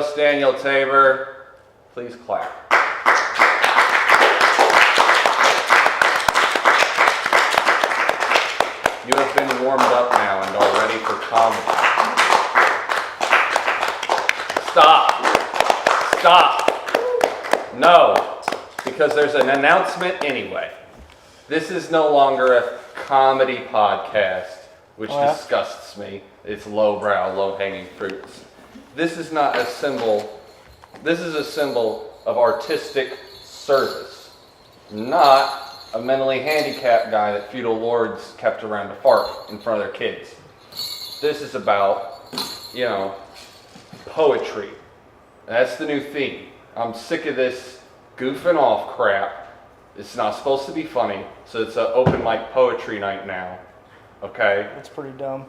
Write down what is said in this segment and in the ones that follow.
host, Daniel Tabor. Please clap. You have been warmed up now and are ready for comedy. Stop. No, because there's an announcement anyway. This is no longer a comedy podcast, which disgusts me. It's lowbrow, low-hanging fruits. This is not a symbol. This is a symbol of artistic service, not a mentally handicapped guy that feudal lords kept around to fart in front of their kids. This is about, poetry. That's the new theme. I'm sick of this goofing off crap. It's not supposed to be funny, so it's an open mic poetry night now. Okay? That's pretty dumb.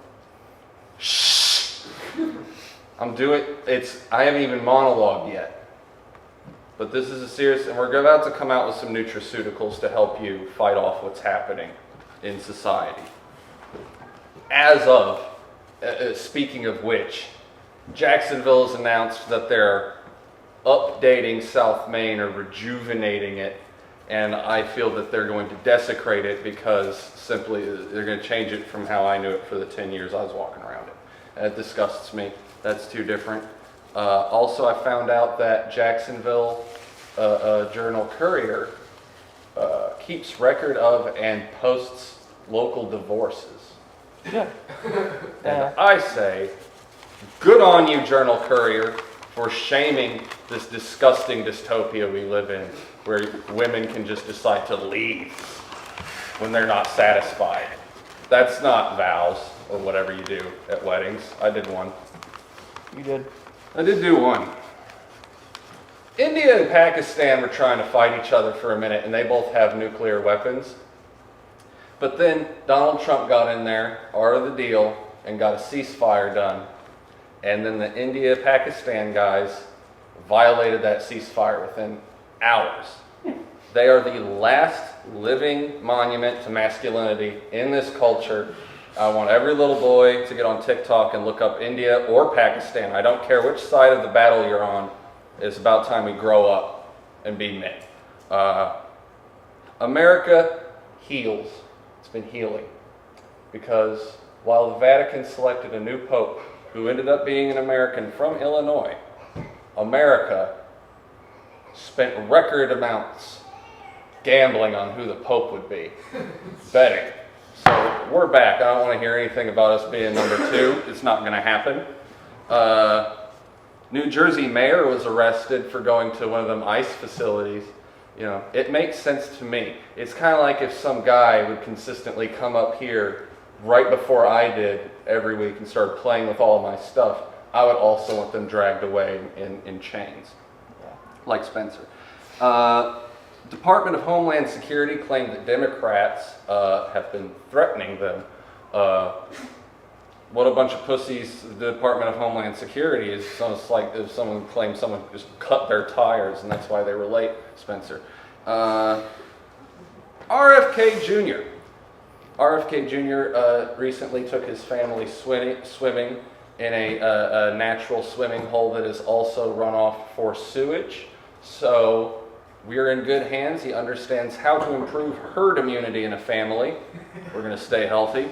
Shh! I haven't even monologued yet. But this is a serious, and we're about to come out with some nutraceuticals to help you fight off what's happening in society. As of, speaking of which, Jacksonville has announced that they're updating South Main or rejuvenating it, and I feel that they're going to desecrate it because simply they're going to change it from how I knew it for the 10 years I was walking around it. That disgusts me. That's too different. Also, I found out that Jacksonville Journal-Courier keeps record of and posts local divorces. Yeah. And I say, good on you, Journal-Courier, for shaming this disgusting dystopia we live in, where women can just decide to leave when they're not satisfied. That's not vows or whatever you do at weddings. I did one. You did. I did do one. India and Pakistan were trying to fight each other for a minute, and they both have nuclear weapons. But then Donald Trump got in there, arted the deal, and got a ceasefire done. And then the India-Pakistan guys violated that ceasefire within hours. They are the last living monument to masculinity in this culture. I want every little boy to get on TikTok and look up India or Pakistan. I don't care which side of the battle you're on. It's about time we grow up and be men. America heals. It's been healing. Because while the Vatican selected a new pope who ended up being an American from Illinois, America spent record amounts gambling on who the pope would be. Betting. So we're back. I don't want to hear anything about us being number 2. It's not going to happen. New Jersey mayor was arrested for going to one of them ICE facilities. It makes sense to me. It's kind of like if some guy would consistently come up here right before I did every week and start playing with all of my stuff. I would also want them dragged away in chains, like Spencer. Department of Homeland Security claimed that Democrats have been threatening them. What a bunch of pussies the Department of Homeland Security is. It's almost like if someone claimed someone just cut their tires and that's why they were late, Spencer. RFK Jr. RFK Jr. Recently took his family swimming in a natural swimming hole that is also runoff for sewage. So we're in good hands. He understands how to improve herd immunity in a family. We're going to stay healthy.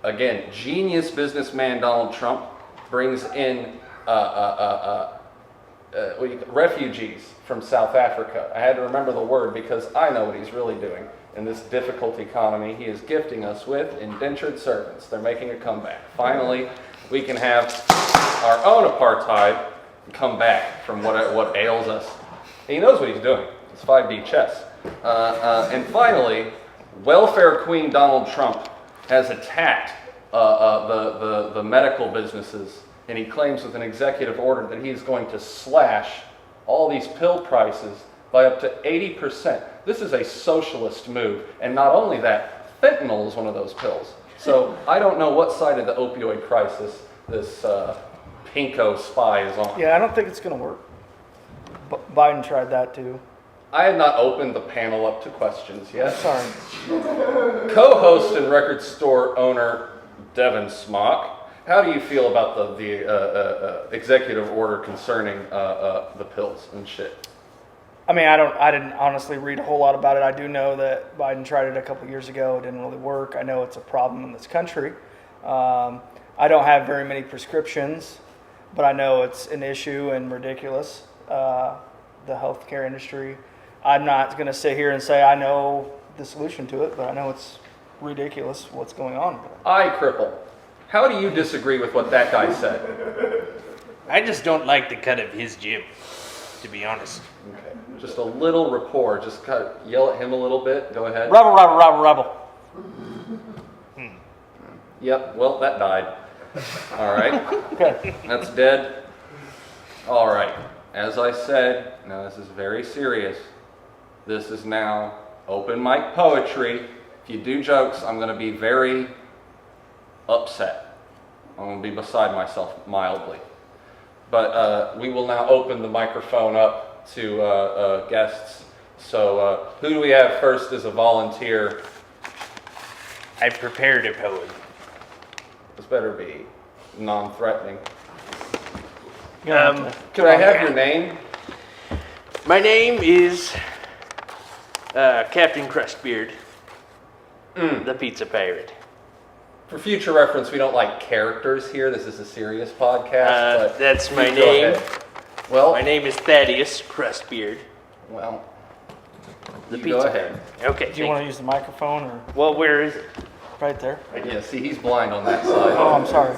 Again, genius businessman Donald Trump brings in refugees from South Africa. I had to remember the word because I know what he's really doing. In this difficult economy, he is gifting us with indentured servants. They're making a comeback. Finally, we can have our own apartheid come back from what ails us. He knows what he's doing. It's 5D chess. And finally, welfare queen Donald Trump has attacked the medical businesses, and he claims with an executive order that he's going to slash all these pill prices by up to 80%. This is a socialist move, and not only that, fentanyl is one of those pills. So I don't know what side of the opioid crisis this pinko spy is on. Yeah, I don't think it's going to work. Biden tried that too. I had not opened the panel up to questions yet. Sorry. Co-host and record store owner Devin Smock How do you feel about the executive order concerning the pills and shit? I mean, I didn't honestly read a whole lot about it. I do know that Biden tried it a couple years ago. It didn't really work. I know it's a problem in this country. I don't have very many prescriptions, but I know it's an issue and ridiculous. The healthcare industry. I'm not going to sit here and say I know the solution to it, but I know it's ridiculous what's going on. I cripple. How do you disagree with what that guy said? I just don't like the cut of his jib, to be honest. Okay. Just a little rapport. Just kind of yell at him a little bit. Go ahead. Rebel, rebel, rebel, rebel. Yep. Well, that died. All right. Okay. That's dead. All right. As I said, now this is very serious. This is now open mic poetry. If you do jokes, I'm going to be very upset. I'm going to be beside myself mildly. But we will now open the microphone up to guests. So who do we have first as a volunteer? I prepared a poem. This better be non-threatening. Yeah. Could I have your name? My name is Captain Crustbeard, the pizza pirate. For future reference, we don't like characters here. This is a serious podcast. But That's my you go name. ahead. Well, My name is Thaddeus Crustbeard, well, the you pizza go ahead. pirate. Okay. Do you want to use the microphone or Well, where is it? right there? Yeah, see, he's blind on that side. Oh, I'm sorry.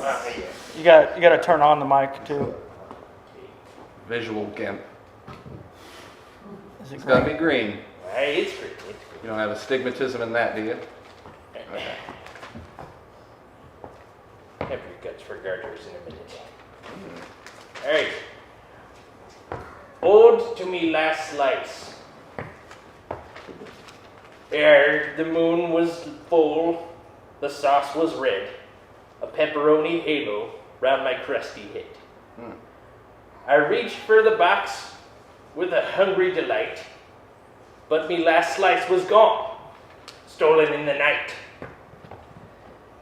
You got to turn on the mic too. Visual gimp. Is it It's got to green? be green. It's pretty. You don't have astigmatism in that, do you? Okay. Have your guts for garters in a minute. All right. Ode to me last slice. Ere the moon was full, the sauce was red, a pepperoni halo round my crusty head. I reached for the box with a hungry delight, but me last slice was gone, stolen in the night.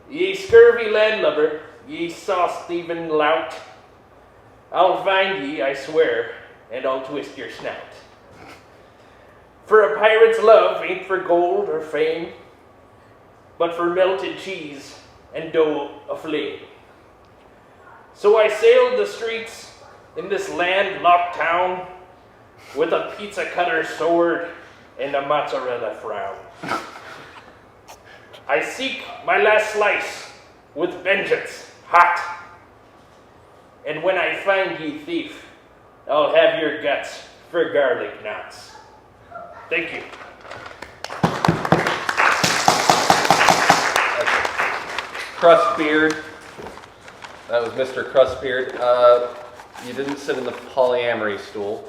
Ye scurvy landlubber, ye sauce-thieving lout, I'll find ye, I swear, and I'll twist your snout. For a pirate's love ain't for gold or fame, but for melted cheese and dough aflame. So I sailed the streets in this landlocked town with a pizza cutter sword and a mozzarella frown. I seek my last slice with vengeance hot. And when I find ye thief, I'll have your guts for garlic knots. Thank you. Crustbeard. That was Mr. Crustbeard. You didn't sit in the polyamory stool.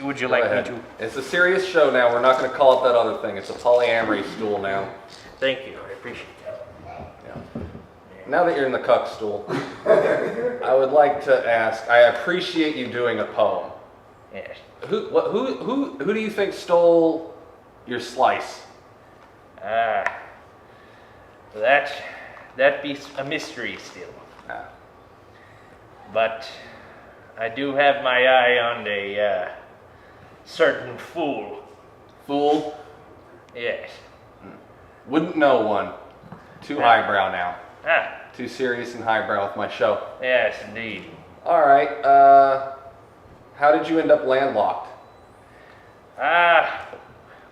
Would you Go like ahead. me to? It's a serious show now. We're not going to call it that other thing. It's a polyamory stool now. Thank you. I appreciate that. Yeah. Now that you're in the cuck stool, I would like to ask. I appreciate you doing a poem. Yes. Who do you think stole your slice? That be a mystery still. Ah. But I do have my eye on a certain fool. Fool? Yes. Wouldn't know one. Too highbrow now. Ah, Too serious and highbrow with my show. yes, indeed. All right. How did you end up landlocked?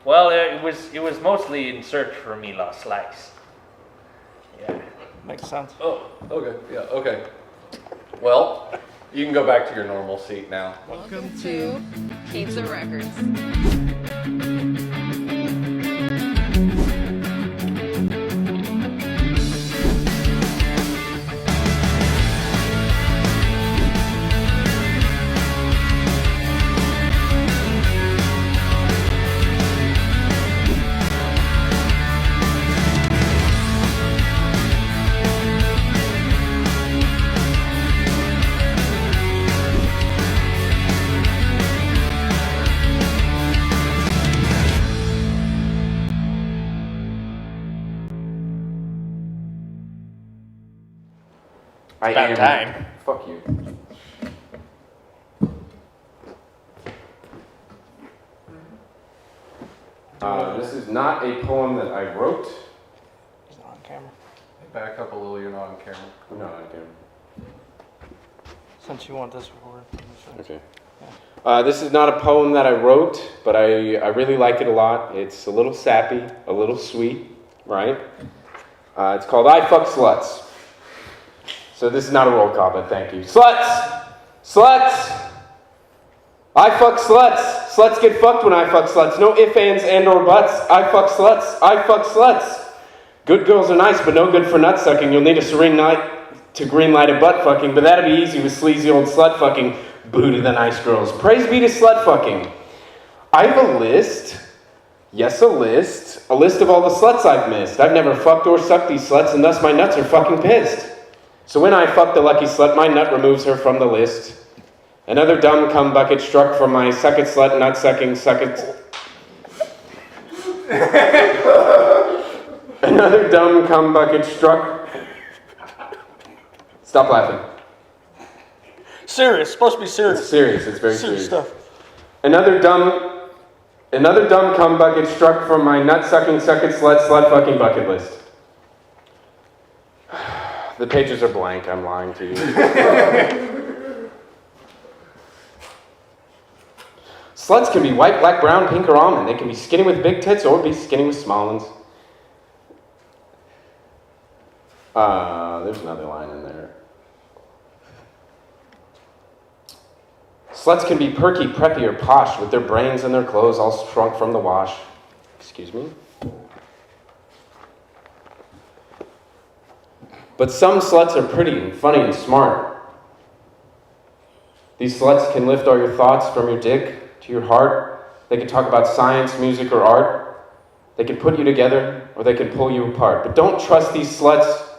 Well, it was mostly in search for me lost slice. Yeah. Makes sense. Oh, okay. Yeah, okay. Well, you can go back to your normal seat now. Welcome to Pizza Records. About time. Fuck you. This is not a poem that I wrote. He's not on camera. Back up a little, you're not on camera. I'm not on camera. Since you want this recorded. Okay. This is not a poem that I wrote, but I really like it a lot. It's a little sappy, a little sweet, right? It's called I Fuck Sluts. So this is not a roll call, but thank you. Sluts! Sluts! I fuck sluts. Sluts get fucked when I fuck sluts. No ifs, ands, and or buts. I fuck sluts. I fuck sluts. Good girls are nice, but no good for nut sucking. You'll need a serene night to green light a butt fucking, but that'd be easy with sleazy old slut fucking. Boo to the nice girls. Praise be to slut fucking. I have a list. Yes, a list. A list of all the sluts I've missed. I've never fucked or sucked these sluts, and thus my nuts are fucking pissed. So when I fuck the lucky slut, my nut removes her from the list. Another dumb cum bucket struck from my suck-it slut, nut sucking, suck-it. Another dumb cum bucket struck. Stop laughing. Serious. Supposed to be serious. It's serious. It's very serious. Stuff. Another dumb cum bucket struck from my nut-sucking, suck-it, slut fucking bucket list. The pages are blank. I'm lying to you. Sluts can be white, black, brown, pink, or almond. They can be skinny with big tits or be skinny with small ones. There's another line in there. Sluts can be perky, preppy, or posh, with their brains and their clothes all shrunk from the wash. Excuse me? But some sluts are pretty and funny and smart. These sluts can lift all your thoughts from your dick to your heart. They can talk about science, music, or art. They can put you together, or they can pull you apart. But don't trust these sluts.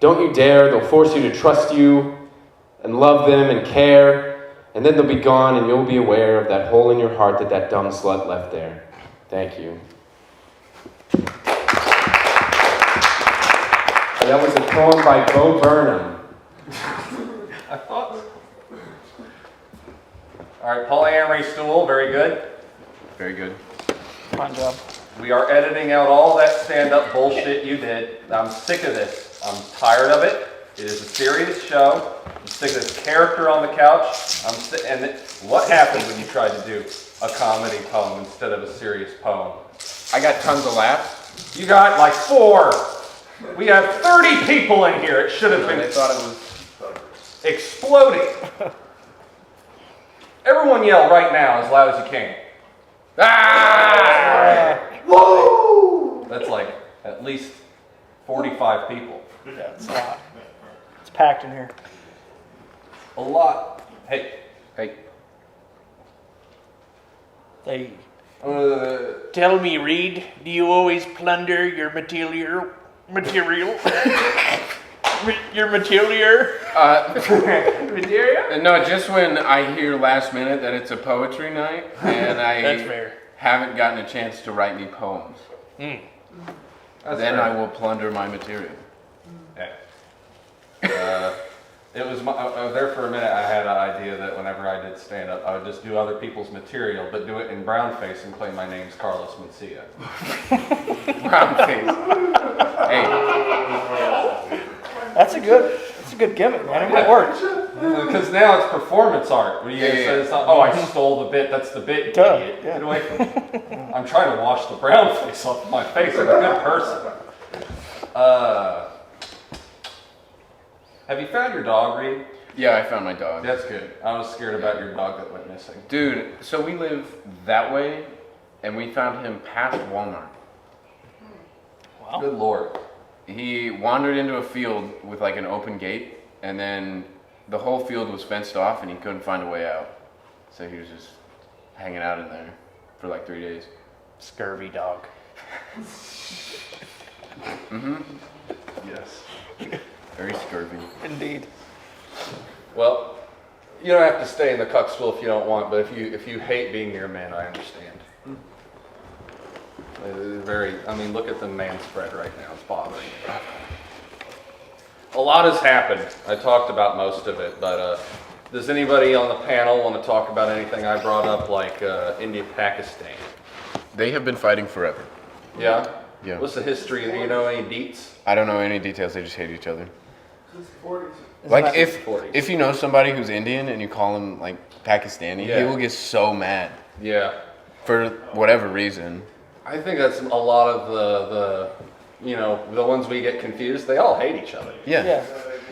Don't you dare. They'll force you to trust you and love them and care. And then they'll be gone, and you'll be aware of that hole in your heart that dumb slut left there. Thank you. That was a poem by Bo Burnham. All right, polyamory stool, very good. Very good. Fine job. We are editing out all that stand-up bullshit you did. I'm sick of this. I'm tired of it. It is a serious show. I'm sick of this character on the couch. What happened when you tried to do a comedy poem instead of a serious poem? I got tons of laughs. You got like 4. We have 30 people in here. It should have been They thought it was... exploding. Everyone yell right now as loud as you can. Ah! Whoa! That's like at least 45 people. Yeah, it's a lot. It's packed in here. A lot. Hey. They. Tell me, Reed, do you always plunder your material? Material? No, just when I hear last minute that it's a poetry night, and That's fair. haven't gotten a chance to write any poems. Mm. Then I will plunder my material. Yeah. It was there for a minute. I had an idea that whenever I did stand up, I would just do other people's material, but do it in brownface and claim my name's Carlos Mencia. Brownface. Hey. That's a good gimmick, man. It might work. Because now it's performance art. Where you say it's not, oh, I stole the bit. That's the bit, you Duh, idiot. yeah. Get away from me. I'm trying to wash the brown face off my face. I'm a good person. Have you found your dog, Reed? Yeah, I found my dog. That's good. I was scared about your dog that went missing. Dude, so we live that way, and we found him past Walmart. Wow. Good Lord. He wandered into a field with like an open gate, and then the whole field was fenced off, and he couldn't find a way out. So he was just hanging out in there for like 3 days. Scurvy dog. Mm-hmm. Yes. Very scurvy. Indeed. Well, you don't have to stay in the cuck stool if you don't want, but if you hate being near men, I understand. It is look at the man spread right now. It's bothering me. a lot has happened. I talked about most of it, but does anybody on the panel want to talk about anything I brought up, like India, Pakistan? They have been fighting forever. Yeah? Yeah. What's the history? Do you know any deets? I don't know any details. They just hate each other. Isn't Like that- if you know somebody who's Indian and you call him like Pakistani, he will get so mad Yeah. for whatever reason. I think that's a lot of the the ones we get confused. They all hate each other. Yeah.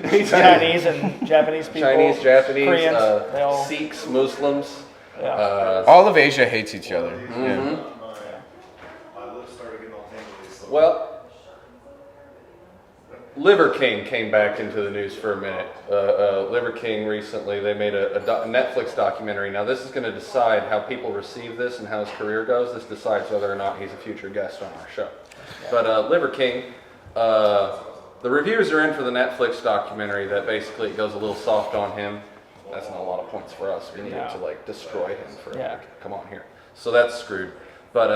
Chinese and Japanese people. Chinese, Japanese, Koreans, they all. Sikhs, Muslims. Yeah. All of Asia hates each other. Yeah. Well, Liver King came back into the news for a minute. Liver King recently, they made a Netflix documentary. Now this is going to decide how people receive this and how his career goes. This decides whether or not he's a future guest on our show. But Liver King, the reviews are in for the Netflix documentary that basically it goes a little soft on him. That's not a lot of points for us. We needed to like destroy him for come on here. So that's screwed. But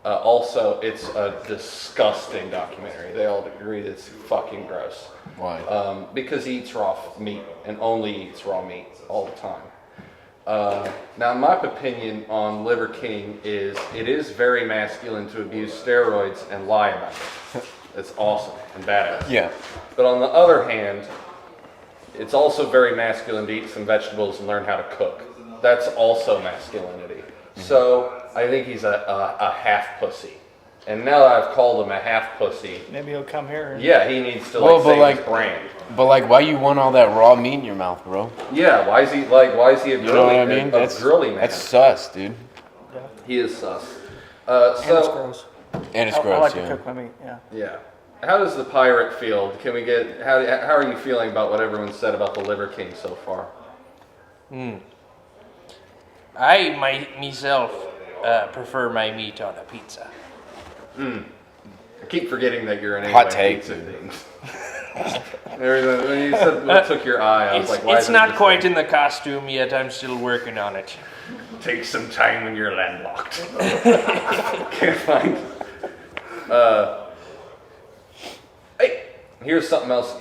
also, it's a disgusting documentary. They all agree that it's fucking gross. Why? Because he eats raw meat and only eats raw meat all the time. Now, my opinion on Liver King is it is very masculine to abuse steroids and lie about it. It's awesome and badass. Yeah. But on the other hand, it's also very masculine to eat some vegetables and learn how to cook. That's also masculinity. So I think he's a half pussy. And now that I've called him a half pussy, Maybe he'll come here. yeah, he needs to Well, but save his brand. But like, why you want all that raw meat in your mouth, bro? Yeah, why is he a girly, You know what I mean? a girly man? That's sus, dude. He is sus. And it's gross. And it's I gross, like yeah. to cook my meat. Yeah. Yeah. How does the pirate feel? Can we get how are you feeling about what everyone said about the Liver King so far? I myself prefer my meat on a pizza. I keep forgetting that you're an Hot A-Way take. pizza dude. When you said what took your eye, I was like, why It's isn't not this quite thing? in the costume yet. I'm still working on it. Take some time when you're landlocked. Can't find. Hey, here's something else.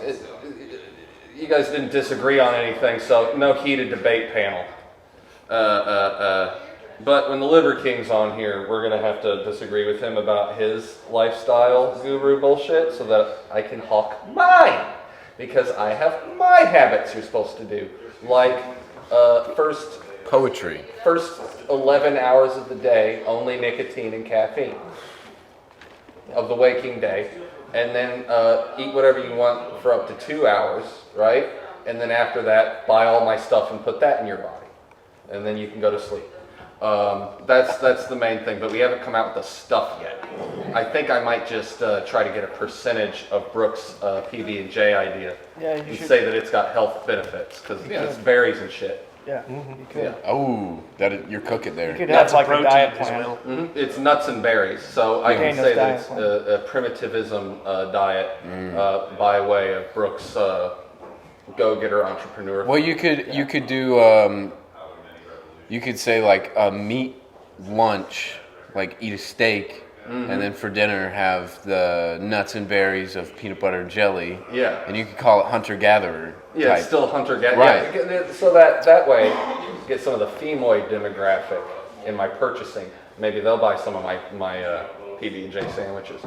You guys didn't disagree on anything, so no heated debate panel. But when the Liver King's on here, we're gonna have to disagree with him about his lifestyle guru bullshit, so that I can hawk mine, because I have my habits you're supposed to do, like first Poetry. 11 hours of the day, only nicotine and caffeine of the waking day. And then eat whatever you want for up to 2 hours, right? And then after that, buy all my stuff and put that in your body. And then you can go to sleep. That's the main thing, but we haven't come out with the stuff yet. I think I might just try to get a percentage of Brooks' PB&J idea Yeah, you and should. say that it's got health benefits, because it's berries and shit. Yeah. You could. Yeah. Oh, you're cooking there. You could Lots have of like a protein diet as plan. well. It's nuts and berries, so I can Daniel's say that diet it's plan. a primitivism diet by way of Brooks' go-getter entrepreneur. Well, you could do you could say like a meat lunch, like eat a steak, and then for dinner have the nuts and berries of peanut butter and jelly. Yeah. And you could call it hunter-gatherer Yeah, type. it's still hunter-gatherer. Right. Yeah, so that way, get some of the femoid demographic in my purchasing. Maybe they'll buy some of my PB&J sandwiches.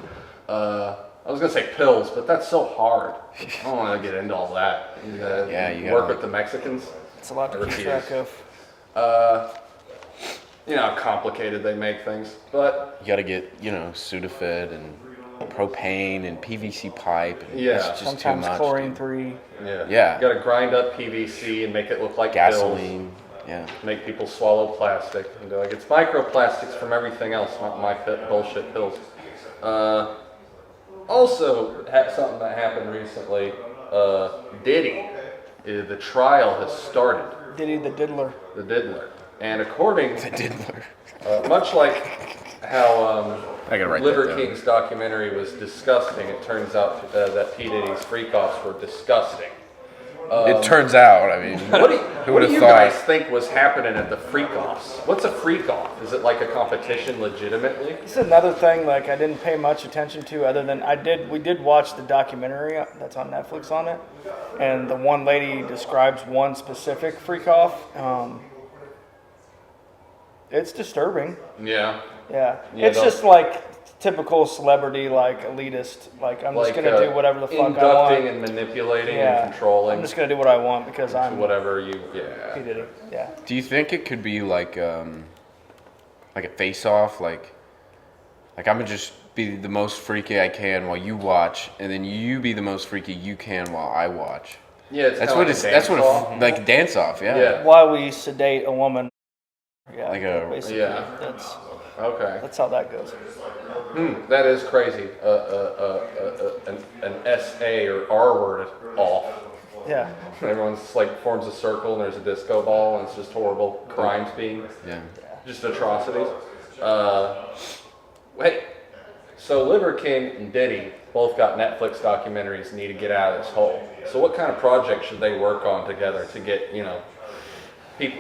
I was gonna say pills, but that's so hard. I don't want to get into all that. You gotta work with the Mexicans. It's a lot to keep Refuse. track of. You know how complicated they make things, but You got to get, Sudafed and propane and PVC pipe. And Yeah. it's just Sometimes too much. chlorine 3. Yeah. You got to grind up PVC and make it look like Gasoline. Yeah. pills. Make people swallow plastic and be like, it's microplastics from everything else, not my bullshit pills. Also, something that happened recently. Diddy, the trial has started. Diddy the Diddler. The Diddler, and according, The Diddler. much like how I gotta write that Liver down. King's documentary was disgusting, it turns out that P. Diddy's freak-offs were disgusting. It turns out, I mean, What do, who what would do you have guys thought? think was happening at the freak-offs? What's a freak-off? Is it like a competition legitimately? This is another thing like I didn't pay much attention to, other than we did watch the documentary that's on Netflix on it, and the one lady describes one specific freak off. It's disturbing. Yeah. Yeah, Yeah, it's just like typical celebrity, like elitist. Like I'm just gonna do whatever the fuck I want. Inducting and manipulating and controlling. I'm just gonna do what I want because I'm whatever you. P. Yeah. Diddy. Yeah. Do you think it could be like a face-off? Like I'm gonna just be the most freaky I can while you watch, and then you be the most freaky you can while I watch. Yeah, it's That's kinda what like it's. a That's what dance-off. like a dance-off. Yeah. Yeah. While we sedate a woman. Yeah. Like a- basically. Yeah. Okay. That's how that goes. That is crazy. An SA or R word off. Yeah. Everyone's like forms a circle and there's a disco ball and it's just horrible crimes being Yeah. just atrocities. Wait. So Liver King and Diddy both got Netflix documentaries and need to get out of this hole. So what kind of project should they work on together to get,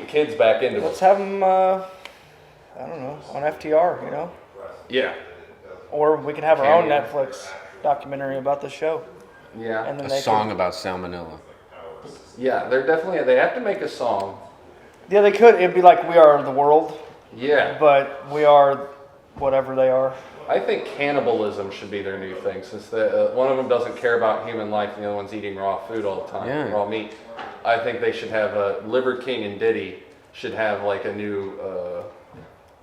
kids back into Let's it? have them. I don't know, on FTR. Yeah. Or we can have our own Cameo. Netflix documentary about the show, Yeah. and then A they song Could, about salmonella. Yeah, they have to make a song. yeah, they could. It'd be like We Are the World, Yeah. but we are whatever they are. I think cannibalism should be their new thing, since one of them doesn't care about human life and the other one's eating raw food all the time, Yeah. raw meat. I think they should have Liver King and Diddy should have like a new,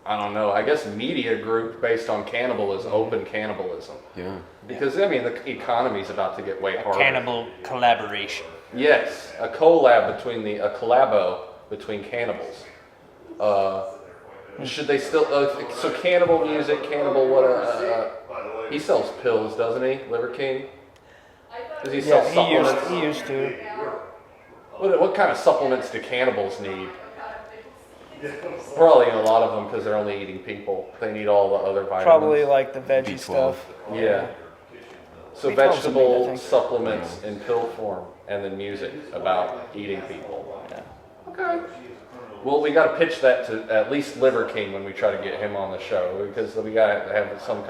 I don't know, I guess media group based on cannibalism, open cannibalism. Yeah. Because, the economy's about to get way harder. Cannibal collaboration. Yes, a collabo between cannibals. Should they still, so cannibal music, cannibal, he sells pills, doesn't he, Liver King? Does he sell Yeah, supplements? he used to. What kind of supplements do cannibals need? Probably a lot of them because they're only eating people. They need all the other vitamins. Probably like the veggie B12. stuff. Yeah. So B12 's a meat, I vegetable think. supplements in pill form and then music about eating people. Yeah. Okay. Well, we got to pitch that to at least Liver King when we try to get him on the show because we got to have something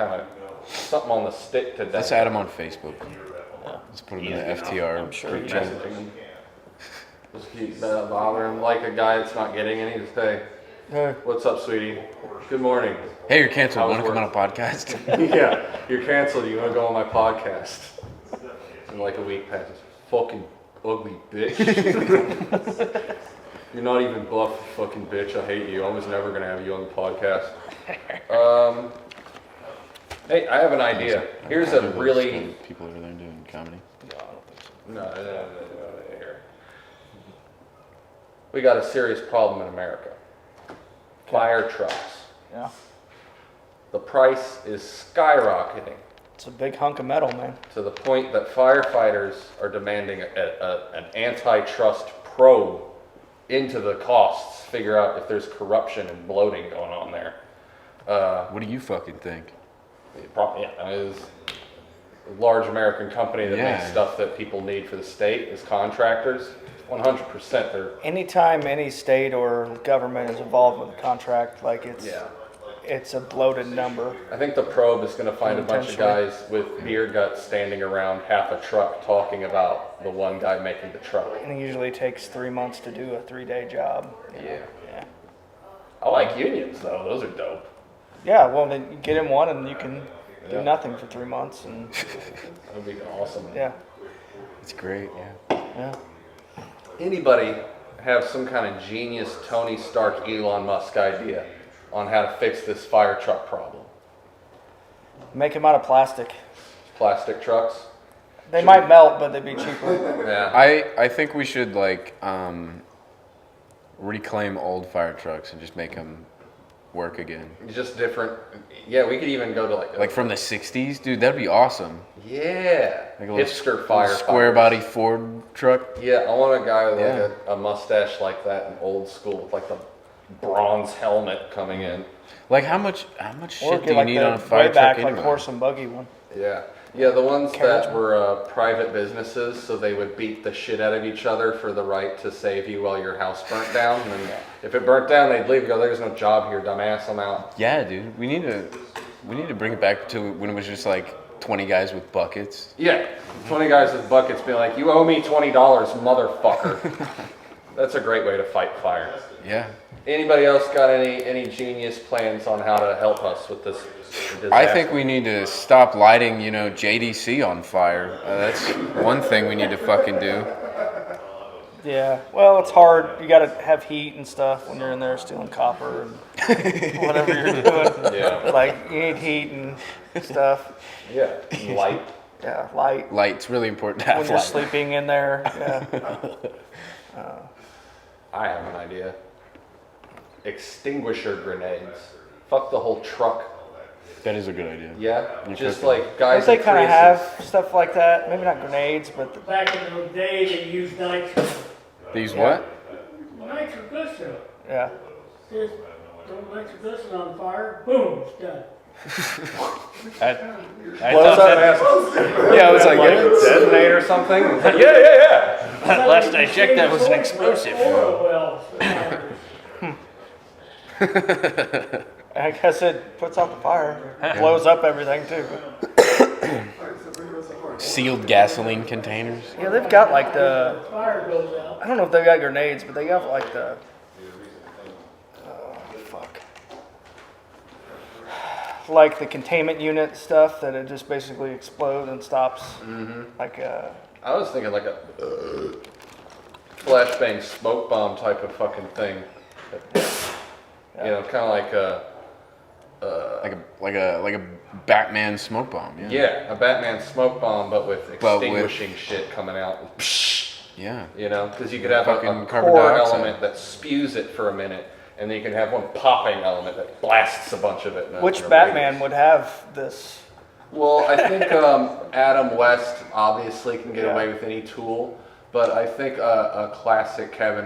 on the stick to Let's add him on Facebook. Let's put him in the FTR. I'm sure group he chat. messaging him. Just keep bothering him like a guy that's not getting any. Just hey, Hey. what's up, sweetie? Good morning. Hey, you're canceled. How's Want to come on a work? podcast? Yeah, you're canceled. You want to go on my podcast? And like a week passes. Fucking ugly bitch. You're not even buff, you fucking bitch. I hate you. I was never gonna have you on the podcast. Hey, I have an idea. Here's a really people over there doing comedy. no. Here. We got a serious problem in America. Fire trucks. Yeah. The price is skyrocketing It's a big hunk of metal, man. to the point that firefighters are demanding an antitrust probe into the costs, figure out if there's corruption and bloating going on there. What do you fucking think? It's a large American company that Yeah. makes stuff that people need for the state as contractors. 100% they're, Anytime any state or government is involved with a contract, like it's a bloated number. I think the probe is going to find a bunch of guys with beer guts standing around half a truck talking about the one guy making the truck. And it usually takes 3 months to do a 3-day job. Yeah. Yeah. I like unions though. Those are dope. Yeah, well, then you get in one and you can Yeah. do nothing for 3 months. And That would be awesome. yeah, It's great, yeah. yeah. Anybody have some kind of genius Tony Stark, Elon Musk idea on how to fix this fire truck problem? Make them out of plastic. Plastic trucks? They might melt, but they'd be cheaper. Yeah. I think we should reclaim old fire trucks and just make them work again. Just different. Yeah, we could even go to Like from the 60s? Dude, that'd be awesome. yeah, Like a little hipster fire square body Ford truck. Yeah, I want a guy with Yeah. like a mustache like that in old school with like the bronze helmet coming in. Like how much Or shit do get you like need the on a fire way back, truck like anyway? horse and buggy one. Yeah. Yeah, the ones Carriage. that were private businesses, so they would beat the shit out of each other for the right to save you while your house burnt down. And then if it burnt down, they'd leave and go, there's no job here, dumbass, I'm out. Yeah, dude. We need to bring it back to when it was just like 20 guys with buckets. Yeah, 20 guys with buckets being like, you owe me $20, motherfucker. That's a great way to fight fire. Yeah. Anybody else got any genius plans on how to help us with this disaster? I think we need to stop lighting, JDC on fire. That's one thing we need to fucking do. Yeah, well, it's hard. You got to have heat and stuff when you're in there stealing copper and whatever you're doing. Yeah. Like, you need heat and stuff. Yeah, light. Yeah, light. Light's really important to have When you're light. sleeping in there. Yeah. I have an idea. Extinguisher grenades. Fuck the whole truck. That is a good idea. Yeah, You just could. like guys. Don't they in kind of Priuses. have stuff like that? Maybe not grenades, but Back in the day, they used nitro. They use what? Nitroglycerin. yeah. Just throw nitroglycerin on fire, boom, it's done. I Blows thought up that, massive. Yeah, I was like, Like yeah, a detonate or something. It's like, yeah. last I checked, that was an explosive. Oil wells for fires. I guess it puts out the fire. Blows up everything, too. sealed gasoline containers. Yeah, they've got like the... Fire goes out. I don't know if they've got grenades, but they got like the... fuck. Like the containment unit stuff that it just basically explodes and stops. Mm-hmm. Like I was thinking like a flashbang smoke bomb type of fucking thing. You know, kind of like a. Like a Batman smoke bomb. Yeah. Yeah, a Batman smoke bomb, but with extinguishing shit coming out. Yeah. You know, because you could have Fucking a carbon core dioxide. element that spews it for a minute, and then you can have one popping element that blasts a bunch of it. in a which radius. Batman would have this? Well, I think Adam West obviously can get Yeah. away with any tool, but I think a classic Kevin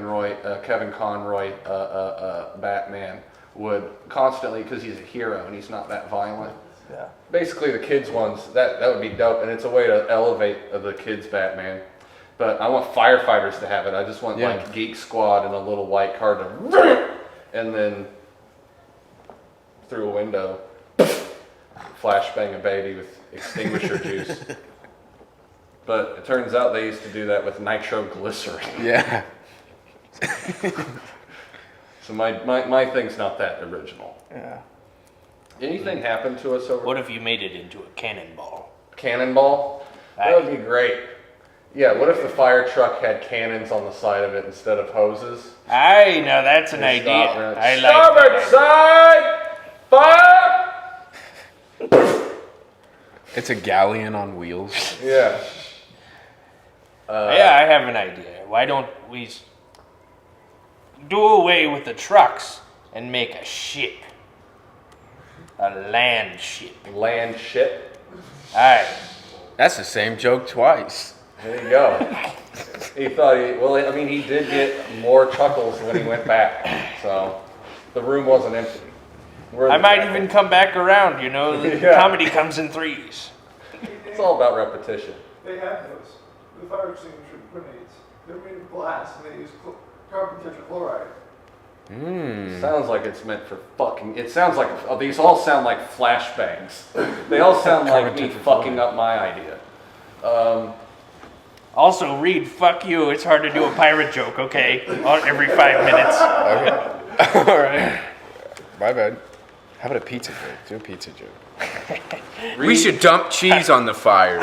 Conroy Batman would constantly, because he's a hero and he's not that violent. Yeah. Basically, the kids ones that would be dope, and it's a way to elevate the kids Batman. But I want firefighters to have it. I just want Yeah. like Geek Squad and a little white car to, and then through a window, flashbang a baby with extinguisher juice. But it turns out they used to do that with nitroglycerin. Yeah. So my thing's not that original. Yeah. Anything happened to us over What if you made it into a cannonball? Cannonball? That would be great. Yeah, what if the fire truck had cannons on the side of it instead of hoses? Aye, now that's an They idea. stop and I like starboard that. side! Fire! It's a galleon on wheels. Yeah. Yeah, I have an idea. Why don't we do away with the trucks and make a ship? A land ship. Land ship. Aye. That's the same joke twice. There you go. He thought he did get more chuckles when he went back. So the room wasn't empty. I might even come back around, you know. The Yeah. comedy comes in threes. It's all about repetition. They have those. The fire extinguisher grenades. They're made of glass and they use carbon tetrachloride. Sounds like it's meant for fucking. It sounds like these all sound like flashbangs. They all sound like me fucking up my idea. Also, Reed, fuck you. It's hard to do a pirate joke, okay? Every 5 minutes. Okay. All right. My bad. How about a pizza joke? Do a pizza joke. We should dump cheese on the fires.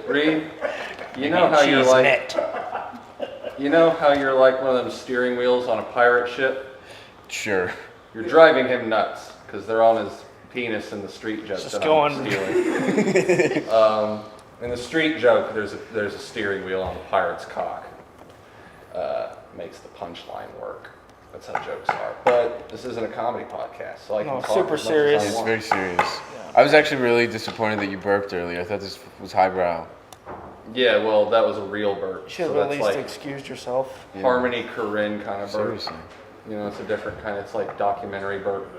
Reed, you know how you're like. net. You know how you're like one of them steering wheels on a pirate ship? Sure. You're driving him nuts because they're on his penis in the street joke Just that going. I'm stealing. In the street joke, there's a steering wheel on the pirate's cock. Makes the punchline work. That's how jokes are. But this isn't a comedy podcast, so I can No, talk super as much serious. as I It's want. very serious. I was actually really disappointed that you burped earlier. I thought this was highbrow. Yeah, well, that was a real burp. You should So have at that's least like excused yourself. Yeah. Harmony Korine kind of burp. Seriously. You know, it's a different kind. It's like documentary burp.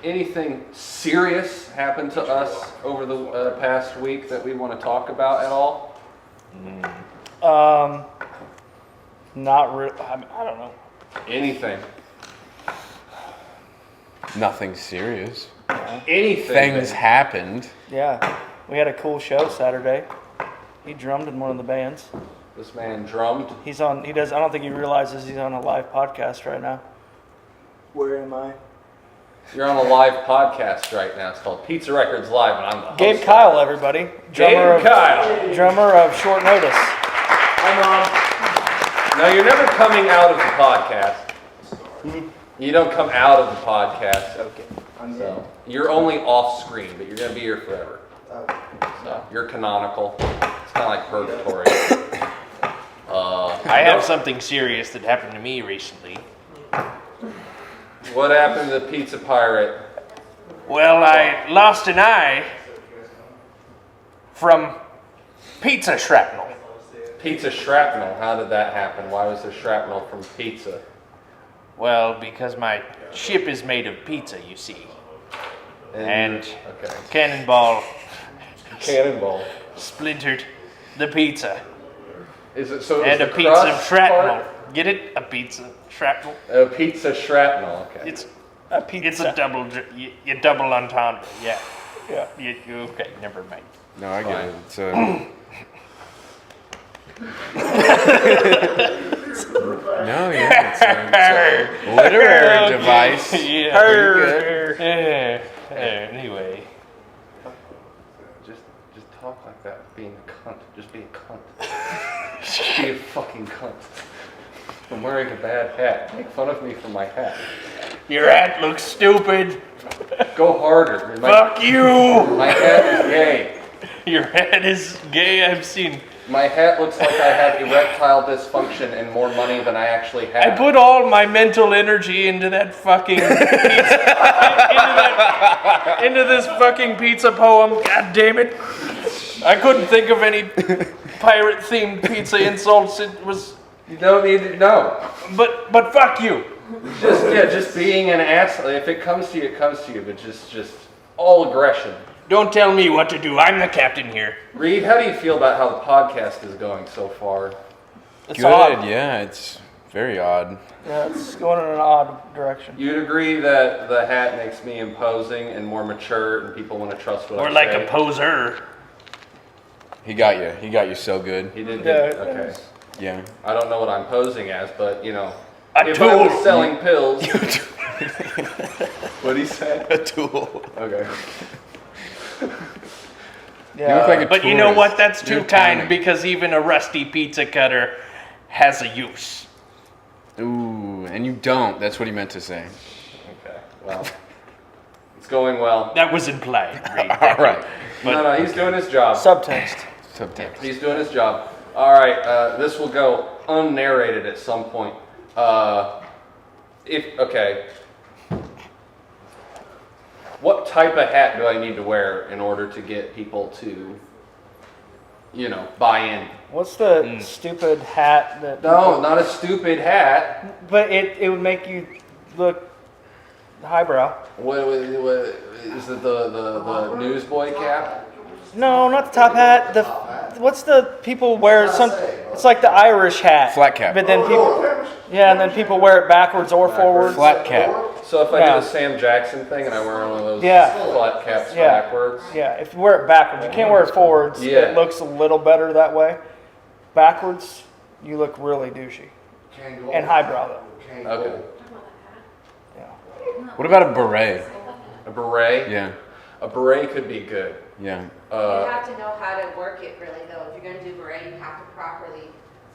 anything serious happened to us over the past week that we want to talk about at all? Not really. I don't know. Anything? Nothing serious. Anything? Things happened. Yeah, we had a cool show Saturday. He drummed in one of the bands. This man drummed. He's on. He does. I don't think he realizes he's on a live podcast right now. Where am I? You're on a live podcast right now. It's called Pizza Records Live, and I'm the host. Gabe Kyle, everybody. Gabe Kyle. Drummer of Short Notice. Hi, Mom. No, you're never coming out of the podcast. You don't come out of the podcast. Okay. So you're only off screen, but you're gonna be here forever. So you're canonical. It's kind of like purgatory. I have something serious that happened to me recently. What happened to the Pizza Pirate? Well, I lost an eye from pizza shrapnel. Pizza shrapnel. How did that happen? Why was there shrapnel from pizza? Well, because my ship is made of pizza, you see. And okay. Cannonball Cannonball. splintered the pizza. Is it so? And a the pizza crust shrapnel. part? Get it? A pizza shrapnel. A pizza shrapnel. Okay. It's A pizza. it's a double you double entendre. Yeah. Yeah. Okay, never mind. No, I get Fine. it. It's no, yeah, it's a literary device. Yeah. Pretty good. Anyway. Just talk like that. Being a cunt. Just be a cunt. Just be a fucking cunt. I'm wearing a bad hat. Make fun of me for my hat. Your hat looks stupid. Go harder. Fuck you. My hat is gay. Your hat is gay, I've seen. My hat looks like I have erectile dysfunction and more money than I actually have. I put all my mental energy into that fucking pizza, into this fucking pizza poem. God damn it! I couldn't think of any pirate-themed pizza insults. It was, You don't need to know. but fuck you. Just being an asshole. If it comes to you, it comes to you. But just all aggression. Don't tell me what to do. I'm the captain here. Reed, how do you feel about how the podcast is going so far? It's Good, odd. yeah, it's very odd. Yeah, it's going in an odd direction. You'd agree that the hat makes me imposing and more mature, and people want to trust what I Or like say? a poser. He got you so good. He did. Yeah, Okay. Yeah. I don't know what I'm posing as, but you know, A if I tool. was selling pills. What'd he say? A tool. Okay. Yeah. You look like a But you know tourist. what? That's too You're kind counting. because even a rusty pizza cutter has a use. Ooh, and you don't. That's what he meant to say. Okay. Well, it's going well. That was implied. Reed. All right. No, he's doing his job. Subtext. Subtext. He's doing his job. All right, this will go unnarrated at some point. What type of hat do I need to wear in order to get people to, buy in? What's the stupid hat that? No, not a stupid hat. But it would make you look highbrow. What is it? The newsboy cap? No, not the top hat. What's the people wear? It's like the Irish hat. Flat cap. But then and then people wear it backwards or forwards. Flat cap. So if I Yeah. do the Sam Jackson thing and I wear one of those Yeah. flat caps Yeah. backwards, Yeah, if you wear it backwards, you can't wear it forwards. Yeah. It looks a little better that way. Backwards, you look really douchey. And highbrow though. okay. Yeah. What about a beret? A beret? Yeah. A beret could be good. Yeah. You have to know how to work it really though. If you're gonna do beret, you have to properly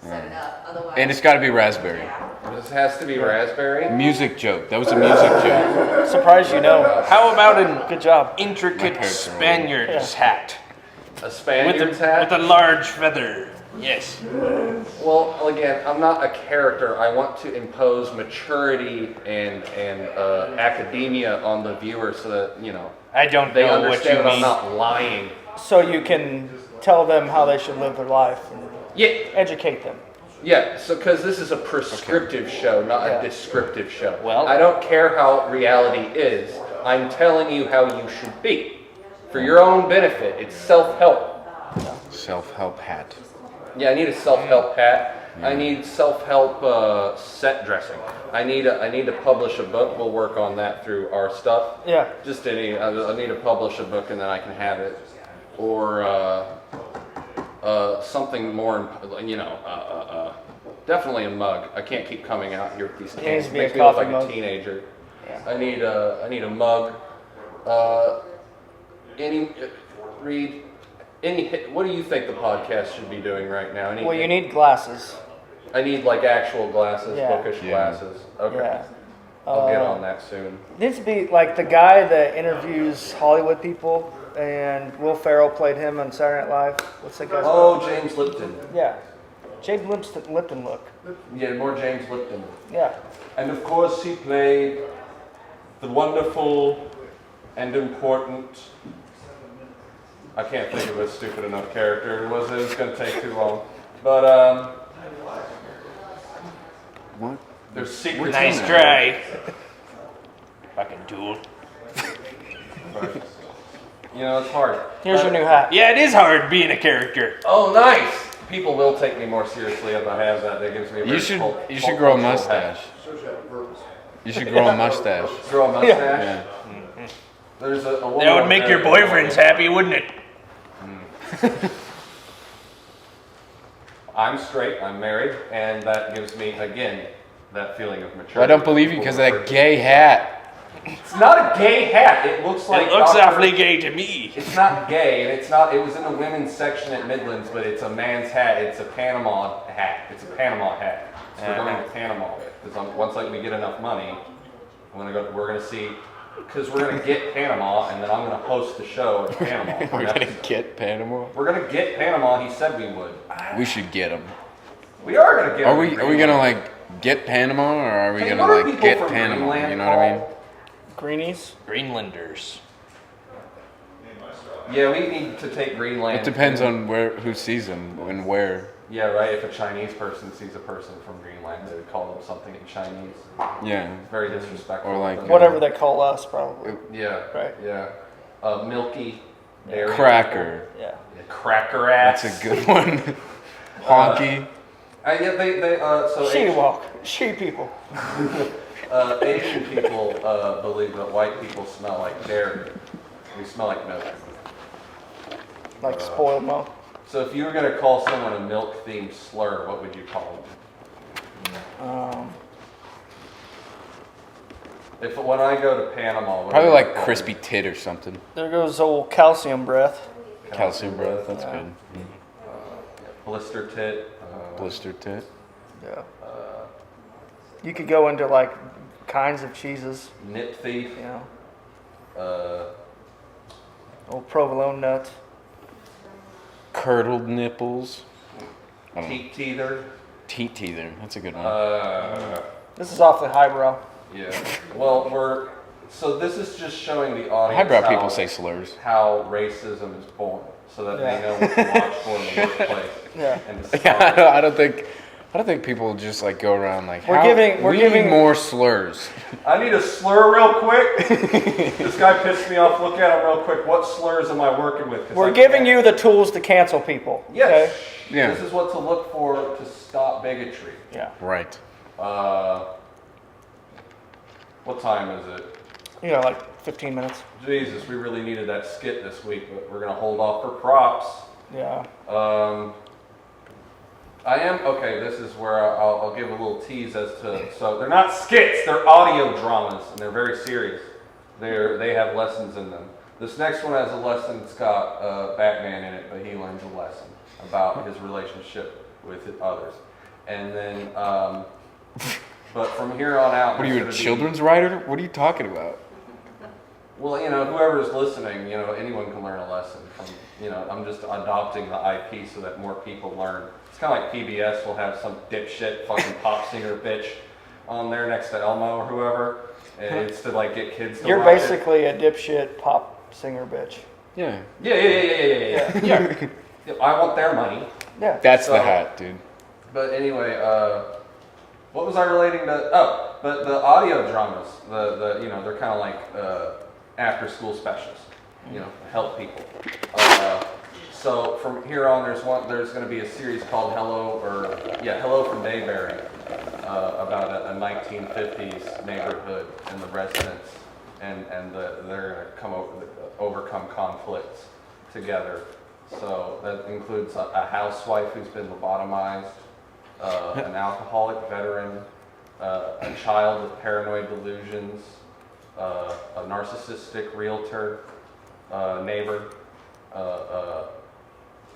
set it up. Otherwise, And it's got to be raspberry. yeah. This has to be raspberry. Music joke. That was a music joke. Surprised you know. How about an Good job. My intricate parents are old. Spaniard's hat A Spaniard's with hat. a large feather? Yes. Well, again, I'm not a character. I want to impose maturity and academia on the viewer so that I don't they know what understand you that I'm mean. not lying. So you can tell them how they should live their life and Yeah, educate them. yeah. So because this is a prescriptive show, not Yeah. a descriptive show. Well- I don't care how reality is. I'm telling you how you should be. For your own benefit. It's self-help. Self-help hat. Yeah, I need a self-help hat. I need self-help set dressing. I need to publish a book. We'll work on that through our stuff. Yeah. Just any. I need to publish a book and then I can have it, or something more. Definitely a mug. I can't keep coming out here with these It needs cans. to It be a makes me look coffee like mug. a teenager. Yeah. I need a mug. Reed. What do you think the podcast should be doing right now? Well, you need glasses. I need like actual glasses, Yeah. bookish Yeah. glasses. Okay. Yeah. I'll get on that soon. Needs to be like the guy that interviews Hollywood people, and Will Ferrell played him on Saturday Night Live. What's that guy's Oh, James Lipton. name? Yeah. James Lipton look. Yeah, more James Lipton. Yeah. And of course he played the wonderful and important, I can't think of a stupid enough character. It was going to take too long. But, What? there's secrets Nice in there. try. Fucking tool. You know, it's hard. Here's But- your new hat. Yeah, it is hard being a character. Oh, nice! People will take me more seriously if I have that. That gives me a very You should cult- grow a cultural mustache. You should grow a mustache. hat. Grow a mustache? Yeah. There's a woman That would up make there your that- boyfriends happy, wouldn't it? I'm straight, I'm married, and that gives me, again, that feeling of maturity. Well, I don't believe you because of that gay hat. It's not a gay hat. It looks like It looks Dr. awfully gay to me. It's not gay, and it's not. It was in the women's section at Midlands, but it's a man's hat. It's a Panama hat. It's a Panama hat. So we're going to Panama because once we get enough money, we're gonna see, because we're gonna get Panama, and then I'm gonna host the show in Panama. We're gonna get Panama. We're gonna get Panama. He said we would. We should get him. We are gonna get. Are him we? in Are we gonna Greenland. like get Panama, or are we Hey, gonna what are like people get from Panama? Greenland You know what I mean? called? Greenies. Greenlanders. Yeah, we need to take Greenland. It depends on who sees him and where. Yeah, right. If a Chinese person sees a person from Greenland, they would call them something in Chinese. Yeah. Very disrespectful. Or like- Whatever they call us, probably. Yeah. Right. Yeah. Milky. Dairy. Cracker. Yeah. Yeah, cracker ass. That's a good one. Honky. Yeah, so She people. Asian people believe that white people smell like dairy. We smell like milk. Like spoiled milk. So if you were going to call someone a milk-themed slur, what would you call them? When I go to Panama, what Probably do you like call crispy them? tit or something. There goes old calcium breath. Calcium breath. That's Yeah. good. Blister tit. Blister tit. Yeah. You could go into like kinds of cheeses, Nip thief. you know, Uh, old provolone nuts. Curdled nipples. I don't know. teat teether. Teat teether. That's a good one. This is awfully highbrow. Yeah. Well, so this is just showing the audience Highbrow how, people say slurs. how racism is born, so that Yeah. they know what to watch for in the workplace. Yeah. And to Yeah, stop. I don't think people just like go around like. We're "How- giving- we need more slurs. I need a slur real quick. This guy pissed me off. Look at him real quick. What slurs am I working with? 'Cause We're I giving can't- you the tools to cancel people. Yes. Okay? Yeah. This is what to look for to stop bigotry. Yeah. Right. What time is it? You know, like 15 minutes. Jesus, we really needed that skit this week, but we're gonna hold off for props. Yeah. Okay, this is where I'll give a little tease as to, so they're not skits, they're audio dramas, and they're very serious. They have lessons in them. This next one has a lesson, it's got Batman in it, but he learns a lesson about his relationship with others. And then, but from here on out... What are you, a it's gonna be- children's writer? What are you talking about? Well, whoever's listening, anyone can learn a lesson from, I'm just adopting the IP so that more people learn. It's kind of like PBS will have some dipshit fucking pop singer bitch on there next to Elmo or whoever, and it's to like get kids to You're watch basically a dipshit pop singer bitch. Yeah. it. Yeah. I want their money. Yeah. That's So- the hat, dude. But anyway, what was I relating to? Oh, but the audio dramas, they're kind of like after school specials, help people. So from here on, there's going to be a series called Hello from Dayberry, about a 1950s neighborhood and the residents, and they're going to overcome conflicts together. So that includes a housewife who's been lobotomized, an alcoholic veteran, a child with paranoid delusions, a narcissistic realtor, neighbor.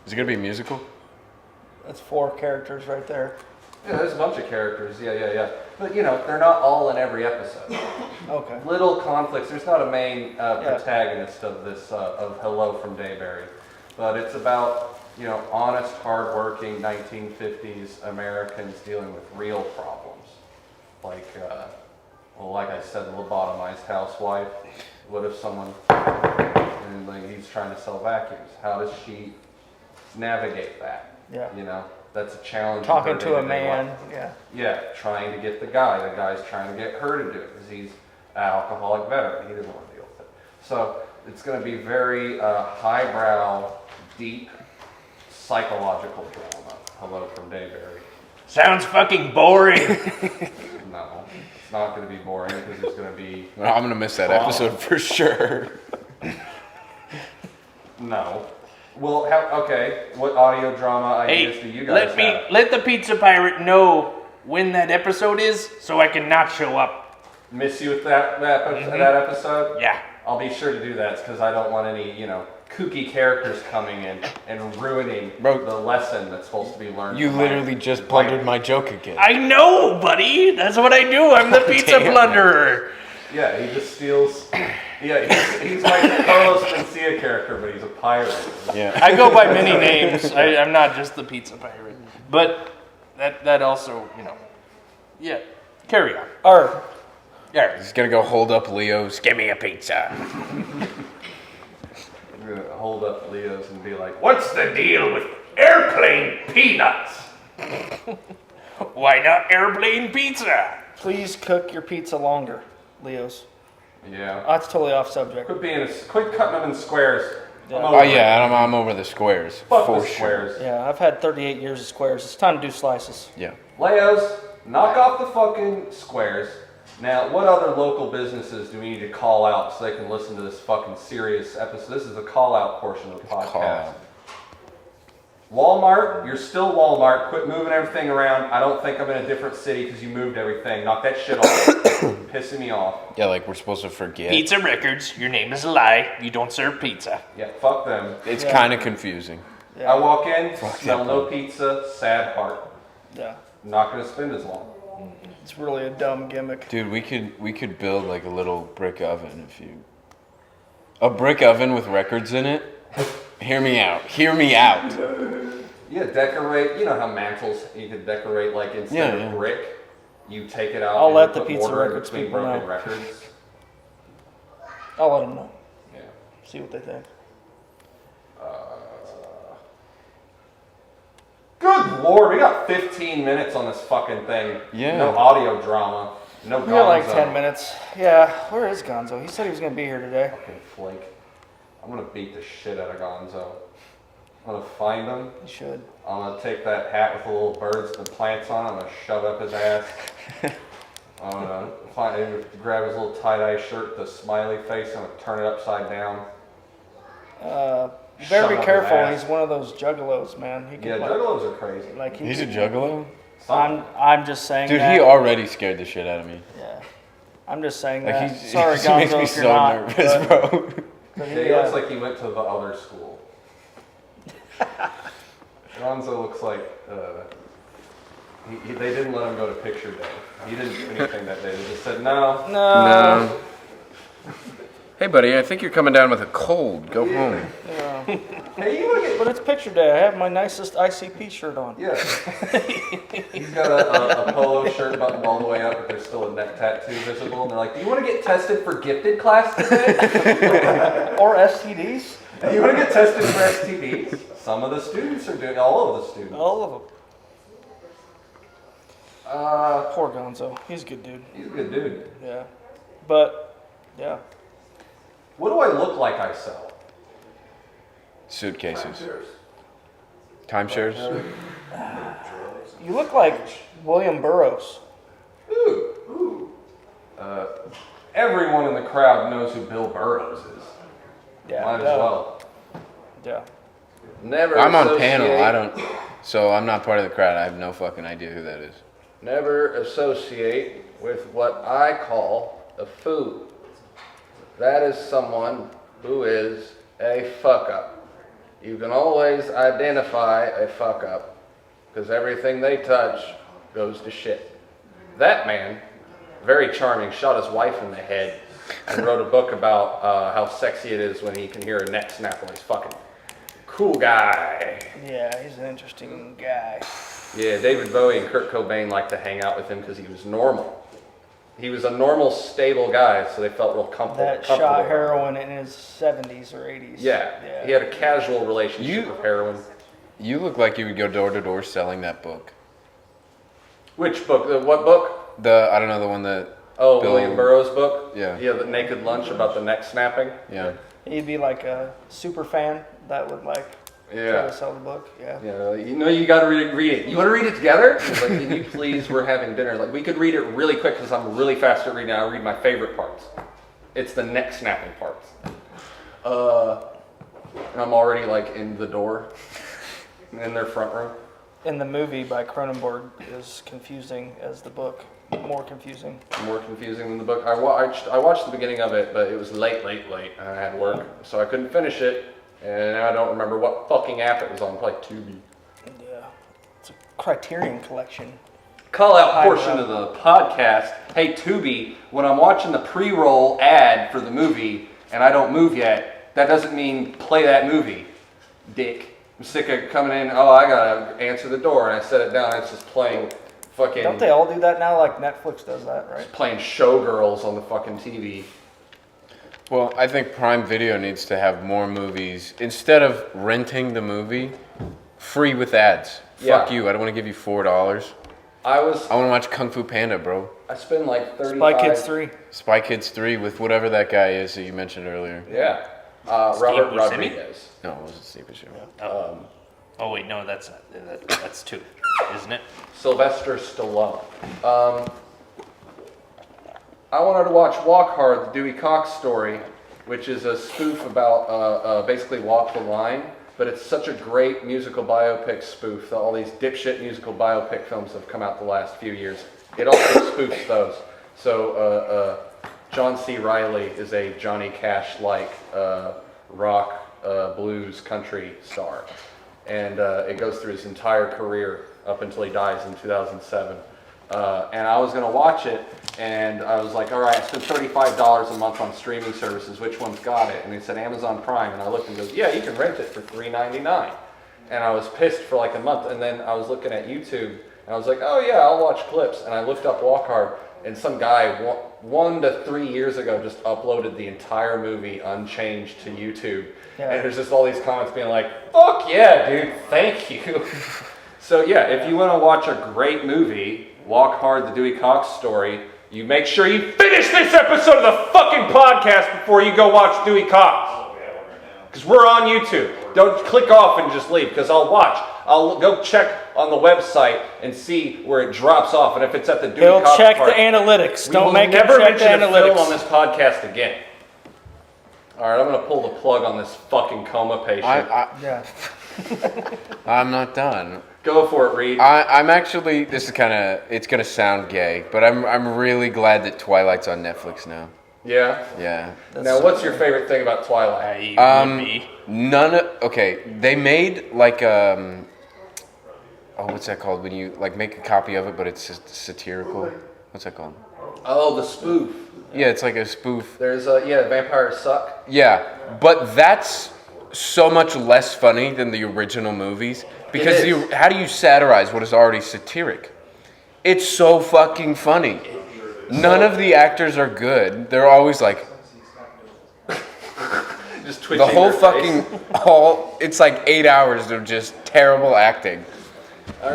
Is it gonna be a musical? That's 4 characters right there. Yeah, there's a bunch of characters. Yeah. But they're not all in every episode. Okay. Little conflicts. There's not a main protagonist of this of Hello from Dayberry, but it's about honest, hardworking 1950s Americans dealing with real problems, like I said, the lobotomized housewife. What if someone and he's trying to sell vacuums? How does she navigate that? Yeah. That's a challenge. Talking to a man. Yeah. Yeah, trying to get the guy's trying to get her to do it because he's an alcoholic veteran. He doesn't want to deal with it. So it's going to be very highbrow, deep, psychological drama. Hello from Dayberry. Sounds fucking boring. No, it's not going to be boring because there's going to be... Well, I'm gonna miss that drama. episode for sure. No. Well, what audio drama ideas do you guys have? Let the pizza pirate know when that episode is so I can not show up. Miss you with that episode? Yeah. I'll be sure to do that because I don't want any, kooky characters coming in and ruining the lesson that's supposed to be learned. You literally just plundered my joke again. I know, buddy. That's what I do. I'm the pizza plunderer. Yeah, he just steals. Yeah, he's like Carlos Mencia character, but he's a pirate. Yeah. I go by many names. I'm not just the pizza pirate. But that also, Yeah. Carry on. Or Yeah. He's gonna go hold up Leo's. Give me a pizza. I'm gonna hold up Leo's and be like, "What's the deal with airplane peanuts?" Why not airplane pizza? please cook your pizza longer, Leo's. Yeah. That's totally off subject. Quit cutting them in squares. Yeah. Oh yeah, I'm over the squares. Fuck for the sure. squares. Yeah, I've had 38 years of squares. It's time to do slices. Yeah. Leos, knock off the fucking squares. Now, what other local businesses do we need to call out so they can listen to this fucking serious episode? This is the call out portion of the podcast. Call out. Walmart, you're still Walmart. Quit moving everything around. I don't think I'm in a different city because you moved everything. Knock that shit off. Pissing me off. Yeah, like we're supposed to forget. Pizza Records, your name is a lie. You don't serve pizza. Yeah, fuck them. It's Yeah. kind of confusing. Yeah. I walk in, Fuck smell that no place. pizza, sad heart. Yeah. Not gonna spend as long. It's really a dumb gimmick. Dude, we could build like a little brick oven a brick oven with records in it. Hear me out. Hear me out. Yeah, decorate. You know how mantles you could decorate like instead Yeah, of yeah. brick, you take it out. I'll and let the put Pizza mortar in Records between people broken know. records. I'll let them know. Yeah. See what they think. Good lord, we got 15 minutes on this fucking thing. Yeah. No audio drama. No We got like Gonzo. 10 minutes. Yeah. Where is Gonzo? He said he was going to be here today. Fucking flake. I'm gonna beat the shit out of Gonzo. I'm gonna find him. He should. I'm gonna take that hat with the little birds and plants on it. I'm gonna shove it up his ass. I'm gonna grab his little tie-dye shirt, the smiley face, and I'm gonna turn it upside down. Better Shove be up his careful. ass. He's one of those juggalos, man. He Yeah, can juggalos are crazy. like he He's a can- juggalo? I'm just saying Dude, that. he already scared the shit out of me. Yeah. I'm just saying Like that. he Sorry, he Gonzo, makes me if so you're not. nervous, bro. but Yeah, he, he looks like he went to the other school. Gonzo looks like they didn't let him go to picture day. He didn't do anything that day. They just said no. no. Hey, buddy, I think you're coming down with a cold. Go home. Yeah. Hey, you wanna get? But it's picture day. I have my nicest ICP shirt on. Yeah. He's got a polo shirt buttoned all the way up, but there's still a neck tattoo visible. And they're like, "Do you want to get tested for gifted class today? Or STDs. Do you want to get tested for STDs?" Some of the students are doing. All of the students. All of them. Poor Gonzo. He's a good dude. He's a good dude. Yeah. But, yeah. What do I look like I sell? Suitcases. Cheers. Timeshares. You look like William Burroughs. Everyone in the crowd knows who Bill Burroughs is. Yeah. Might as yeah. well. Yeah. Never I'm on associate- panel. I don't. So I'm not part of the crowd. I have no fucking idea who that is. Never associate with what I call a food. That is someone who is a fuck up. You can always identify a fuck up because everything they touch goes to shit. That man, very charming, shot his wife in the head and wrote a book about how sexy it is when he can hear a neck snap while he's fucking. Cool guy. Yeah, he's an interesting guy. Yeah, David Bowie and Kurt Cobain liked to hang out with him because he was normal. He was a normal, stable guy, so they felt real comfortable. That shot heroin in his 70s or 80s. Yeah, he had a casual relationship with heroin. You look like you would go door to door selling that book. Which book? What book? I don't know, the one that. Oh, Bill- William Burroughs' book? Yeah. Yeah, The Naked Lunch about the neck snapping. Yeah. He'd be like a super fan that would like try to sell the book. Yeah. Yeah, you know you gotta read it. You wanna read it together? He's like, can you please, we're having dinner. Like, we could read it really quick because I'm really fast at reading. I read my favorite parts. It's the neck snapping parts. And I'm already like in the door, in their front room. And the movie by Cronenberg is confusing as the book. More confusing. More confusing than the book. I watched the beginning of it, but it was late, and I had work, so I couldn't finish it. And I don't remember what fucking app it was on. Probably Tubi. Yeah. It's a Criterion collection. Call out Highbrow. portion of the podcast. Hey Tubi, when I'm watching the pre-roll ad for the movie and I don't move yet, that doesn't mean play that movie, dick. I'm sick of coming in. Oh, I gotta answer the door, and I set it down. And it's just playing fucking. Don't they all do that now? Like Netflix does that, right? Just playing Showgirls on the fucking TV. Well, I think Prime Video needs to have more movies. Instead of renting the movie, free with ads. Yeah. Fuck you. I don't want to give you $4. I want to watch Kung Fu Panda, bro. I spend like 35. Spy Kids 3. Spy Kids 3 with whatever that guy is that you mentioned earlier. Yeah. Robert Buscemi? Rodriguez. No, it wasn't Steve Buscemi. Oh wait, no, that's 2, isn't it? Sylvester Stallone. I wanted to watch Walk Hard, the Dewey Cox story, which is a spoof about basically Walk the Line, but it's such a great musical biopic spoof that all these dipshit musical biopic films have come out the last few years. It also spoofs those. So John C. Reilly is a Johnny Cash-like rock, blues, country star. And it goes through his entire career up until he dies in 2007. And I was going to watch it, and I was like, all right, I spent $35 a month on streaming services. Which one's got it? And it said Amazon Prime. And I looked and goes, yeah, you can rent it for $3.99. And I was pissed for like a month. And then I was looking at YouTube, and I was like, oh, yeah, I'll watch clips. And I looked up Walk Hard, and some guy 1 to 3 years ago just uploaded the entire movie unchanged to YouTube. Yeah. And there's just all these comments being like, fuck yeah, dude, thank you. So yeah, if you want to watch a great movie, Walk Hard, the Dewey Cox story, you make sure you finish this episode of the fucking podcast before you go watch Dewey Cox. Because we're on YouTube. Don't click off and just leave, because I'll watch. I'll go check on the website and see where it drops off, and if it's at the Dewey He'll Cox check part, the analytics. we Don't will make him never check the mention a film on analytics. this podcast again. All right, I'm going to pull the plug on this fucking coma patient. Yeah. I'm not done. Go for it, Reed. I'm actually, this is kind of, it's going to sound gay, but I'm really glad that Twilight's on Netflix now. Yeah? Yeah. Now, what's your favorite thing about Twilight? Okay, they made like, what's that called? When you like make a copy of it, but it's just satirical. What's that called? Oh, the spoof. Yeah, it's like a spoof. There's Vampires Suck. Yeah, but that's so much less funny than the original movies because It is. how do you satirize what is already satiric? It's so fucking funny. None of the actors are good. They're always like Just twitching the whole their face. fucking it's like 8 hours of just terrible acting.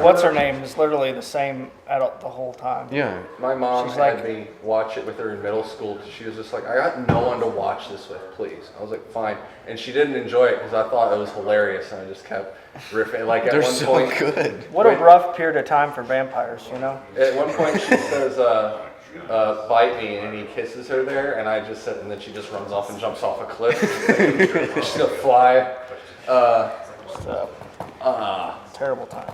What's her name is literally the same adult the whole time. Yeah. My mom She's had like- me watch it with her in middle school because she was just like, I got no one to watch this with, please. I was like, fine. And she didn't enjoy it because I thought it was hilarious, and I just kept riffing. Like at They're one so point, good. What a rough period of time for vampires, you know? at one point she says, bite me, and he kisses her there, and I just said, and then she just runs off and jumps off a cliff. She's gonna fly. Terrible time.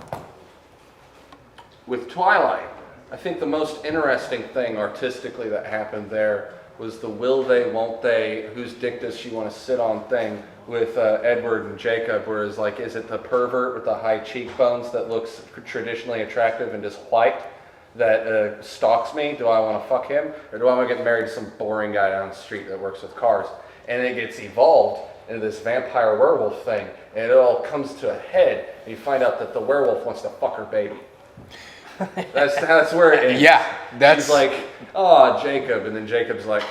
With Twilight, I think the most interesting thing artistically that happened there was the will they, won't they, whose dick does she want to sit on thing with Edward and Jacob, whereas like, is it the pervert with the high cheekbones that looks traditionally attractive and is white that stalks me? Do I want to fuck him? Or do I want to get married to some boring guy down the street that works with cars? And it gets evolved into this vampire werewolf thing, and it all comes to a head, and you find out that the werewolf wants to fuck her baby. That's where it ends. Yeah, that's She's like, oh, Jacob, and then Jacob's like,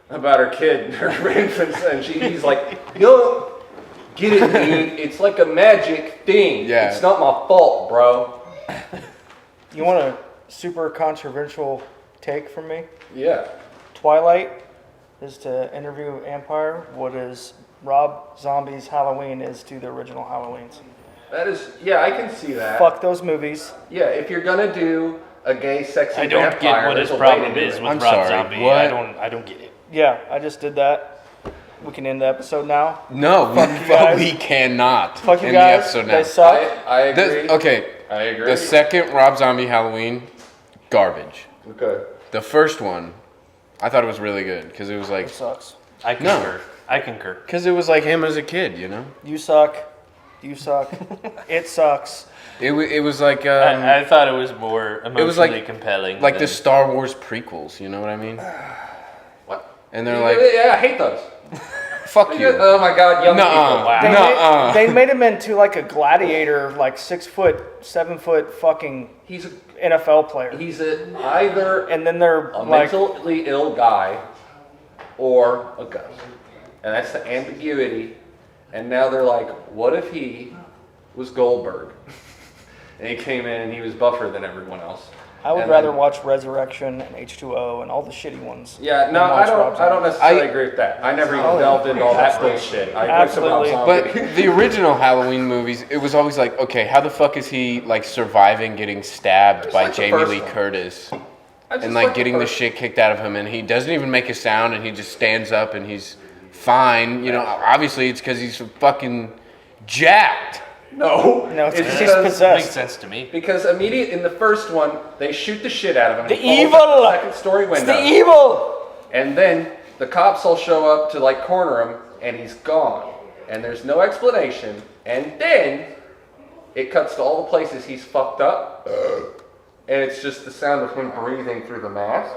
about her kid, her infant, and he's like, yo, get it, dude. It's like a magic thing. Yeah. It's not my fault, bro. You want a super controversial take from me? Yeah. Twilight is to interview Empire what is Rob Zombie's Halloween is to the original Halloweens. That is, yeah, I can see that. Fuck those movies. Yeah, if you're gonna do a gay, sexy I don't vampire, get what his there's a way to problem do is it. with I'm Rob sorry, Zombie. what? I don't get it. Yeah, I just did that. We can end the episode now. no. guys. We cannot. Fuck you end the guys. episode They now. suck. I agree. Okay. I agree. The second Rob Zombie Halloween, garbage. Okay. The first one, I thought it was really good because it was like, It sucks. I concur. I concur. because it was like him as a kid, you know. You suck. You suck. It sucks. It was like I thought it was more emotionally was like- compelling. like than- the Star Wars prequels. You know what I mean? What? And they're like, yeah, I hate those. fuck you. Oh my god, young Nuh-uh. people. Wow. They, Nuh-uh. they made him into like a gladiator, like 6 foot, 7 foot fucking He's NFL player. he's either And then they're a like, mentally ill guy or a ghost. And that's the ambiguity. And now they're like, what if he was Goldberg? And he came in and he was buffer than everyone else. I would And rather then- watch Resurrection and H2O and all the shitty ones. Yeah, no, than watch Rob I don't Zombie. necessarily agree with that. I never even delved into all that bullshit. I agree with Absolutely. Rob But Zombie. the original Halloween movies, it was always like, okay, how the fuck is he like surviving getting stabbed by like the Jamie first Lee one. Curtis I just and like the getting the first- shit kicked out of him, and he doesn't even make a sound, and he just stands up and he's fine. You know, obviously it's because he's fucking jacked. No, No, it's because he's because- makes possessed. sense to me. Because immediate in the first one, they shoot the shit out of him. The He falls out evil! the second story It's window. the evil! And then the cops all show up to like corner him, and he's gone. And there's no explanation. And then it cuts to all the places he's fucked up, and it's just the sound of him breathing through the mask.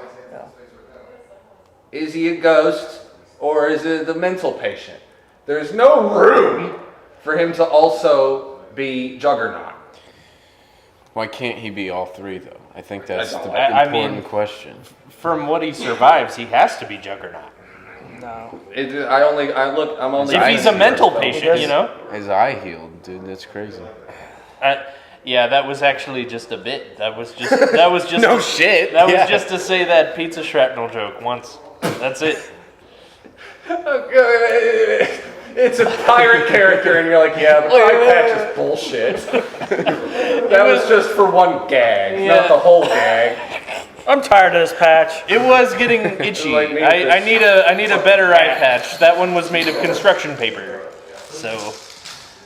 Is he a ghost, or is it the mental patient? There's no room for him to also be Juggernaut. Why can't he be all three though? I think that's the I important mean- question. From what he survives, he has to be Juggernaut. No. I'm only. If he's a mental He patient, does- you know. His eye healed, dude. That's crazy. Yeah, that was actually just a bit. That was just No shit. That Yeah. was just to say that pizza shrapnel joke once. That's it. It's a pirate character, and you're like, yeah, the eye patch is bullshit. That was just for one gag, Yeah. not the whole gag. I'm tired of this patch. It was getting itchy. Like me with I this. need a better eye patch. That one was made of construction paper. So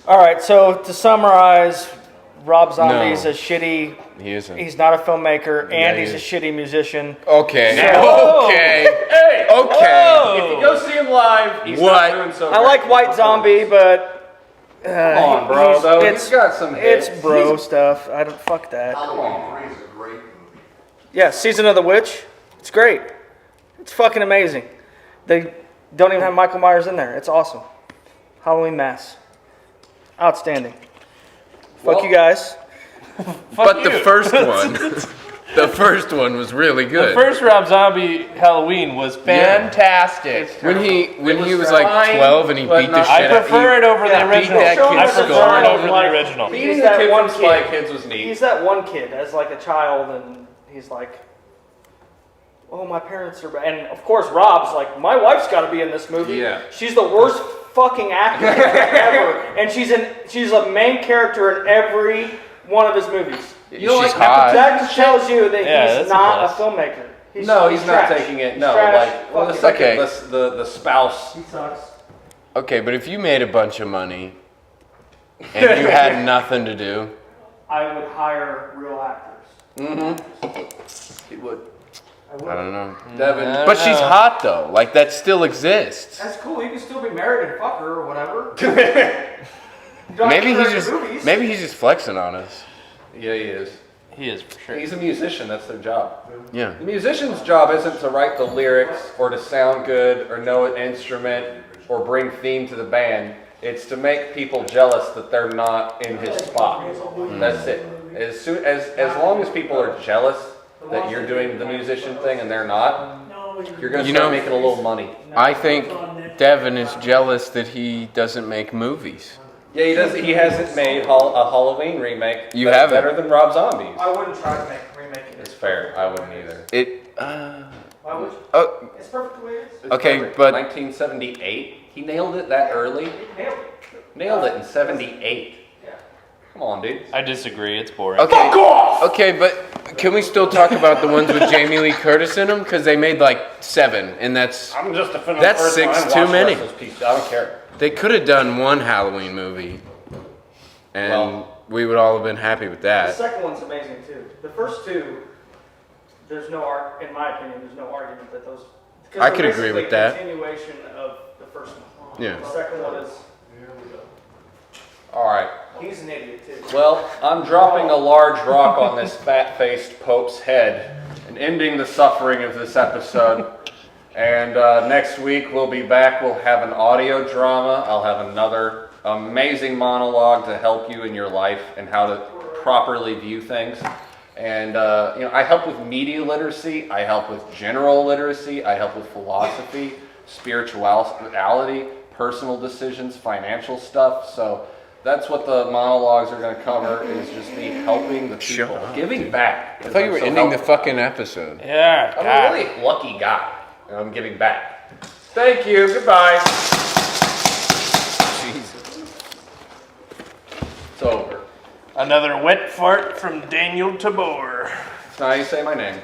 All right, so to summarize, Rob Zombie's No. a shitty. He isn't. He's not a filmmaker, and Yeah, he he's a is. shitty musician. Okay. Whoa. Okay. Hey, Okay. if you go see him live, he's What? not doing so I great. like White Zombie, but Come on, bro. Though it's he's got some it's hits. bro stuff. I don't fuck that. Come on. Yeah, Season of the Witch. It's great. It's fucking amazing. They don't even have Michael Myers in there. It's awesome. Halloween Mass. Outstanding. Fuck Well- you guys. But the first one. The first one was really The good. first Rob Zombie Halloween was fantastic. When he was fine, like 12 and he but beat the not- shit I out prefer it over Yeah, the original. beat that I kid's prefer skull. it over the original. Beating He's the that kid one from Spy kid. Kids was neat. He's that one kid as like a child, and he's like, "Oh, my parents are bad." And of course, Rob's like, "My wife's got to be in this movie. Yeah. She's the worst fucking actor ever, and she's a main character in every one of his movies." You know, She's like, hot. That just tells you that Yeah, he's that's a not a plus. filmmaker. he's not trash. taking it. He's No, trash. like well, the Fuck second Okay. the spouse. He sucks. Okay, but if you made a bunch of money and you had nothing to do, I would hire real actors. He would. I don't know. Devin. But she's hot though. Like that still exists. That's cool. You can still be married and fuck her or whatever. Maybe he's just flexing on us. Yeah, he is. He is for sure. He's a musician. That's their job. Yeah. The musician's job isn't to write the lyrics or to sound good or know an instrument or bring theme to the band. It's to make people jealous that they're not in his spot. That's it. As long as people are jealous that you're doing the musician thing and they're not, you're going to You start know- making a little money. I think Devin is jealous that he doesn't make movies. Yeah, he does. He hasn't made a Halloween remake. You that's haven't. better than Rob Zombie's. I wouldn't try to remake it. It's fair. I wouldn't either. Why would you? Oh, It's perfect the way it is. It's Okay, perfect. but- 1978. He nailed it that early. Nailed it. Nailed it in 78. Yeah. Come on, dude. I disagree. It's boring. okay. Okay, but can we still talk about the ones with Jamie Lee Curtis in them? Because they made like 7, and that's I'm just a fan of That's the first 6 one. I haven't too watched the many. rest of those pieces. I don't care. they could have done one Halloween movie, and Well- we would all have been happy with The that. second one's amazing too. The first two, there's no in my opinion, there's no argument that those. Because I they're could agree basically with that. a continuation of the first one. Yeah. The second one is. All right. He's an idiot too. Well, I'm dropping a large rock on this fat-faced Pope's head and ending the suffering of this episode. And next week we'll be back. We'll have an audio drama. I'll have another amazing monologue to help you in your life and how to properly view things. And I help with media literacy. I help with general literacy. I help with philosophy, spirituality, personal decisions, financial stuff. So that's what the monologues are going to cover, is just me helping the people, Shut up, giving dude. back. I thought you were ending the fucking episode. Yeah. I'm God. a really lucky guy, and I'm giving back. Thank you. Goodbye. Jesus. It's over. Another wet fart from Daniel Tabor. That's not how you say my name.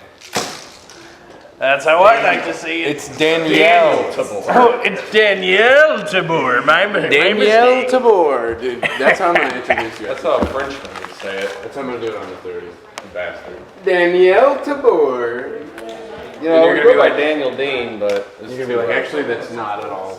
That's how I like to see it. It's Danielle. Oh, it's Danielle Tabor. My Danielle mistake. Tabor, dude. That's how I'm gonna introduce you. That's how a Frenchman would say it. That's how I'm gonna do it on the 30th. You bastard. Danielle Tabor. You And you're going to be like Daniel Dean, but... You're gonna be like, actually, that's not at all.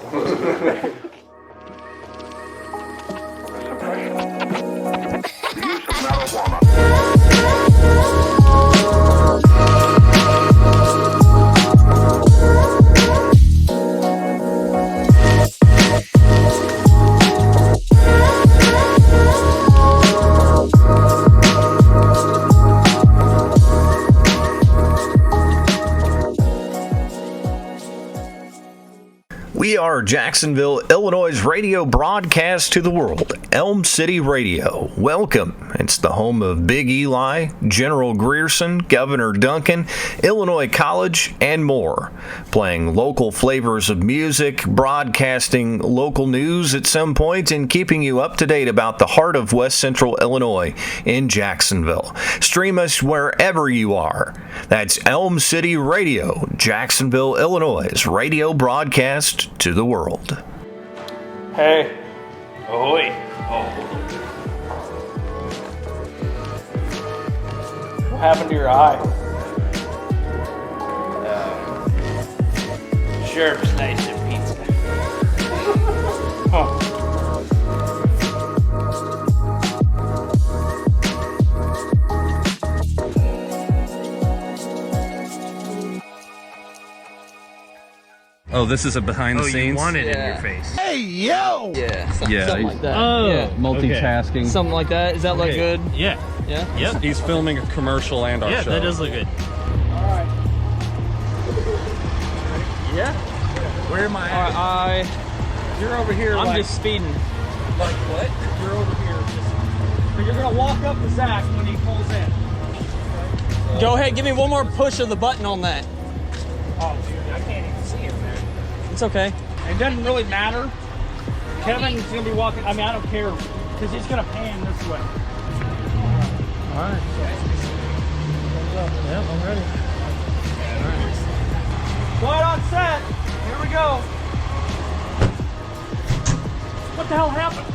We are Jacksonville, Illinois' radio broadcast to the world, Elm City Radio. Welcome. It's the home of Big Eli, General Grierson, Governor Duncan, Illinois College, and more. Playing local flavors of music, broadcasting local news at some point, and keeping you up to date about the heart of West Central Illinois in Jacksonville. Stream us wherever you are. That's Elm City Radio, Jacksonville, Illinois' radio broadcast to the world. Hey. Ahoy. What happened to your eye? Sure, it's nice and pizza. Huh. Oh, this is a behind the scenes? You want it in your face. Yeah, Yeah. something like that. Oh, yeah. Multitasking. Something like that. Does that look good? Yeah. Yeah. Yep. He's filming a commercial and our Yeah, show. that does look good. All right. Yeah. Where am I? All right, you're over here. I'm just speeding. Like what? You're over here. But you're gonna walk up to Zach when he pulls in. Go ahead. Give me one more push of the button on that. Oh, dude, I can't even see him there. It's okay. It doesn't really matter. Kevin's gonna be walking. I mean, I don't care because he's gonna pan this way. All right. Yep, I'm ready. Quiet on set. Here we go. What the hell happened?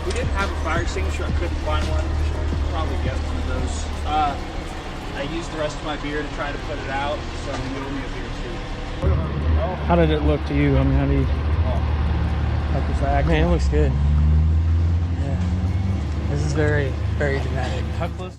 We didn't have a fire extinguisher. I couldn't find one. Should probably get one of those. I used the rest of my beer to try to put it out, so I'm giving me a beer too. How did it look to you? I mean, how do you? Like this act? Man, it looks good. Yeah. This is very, very dramatic. How close?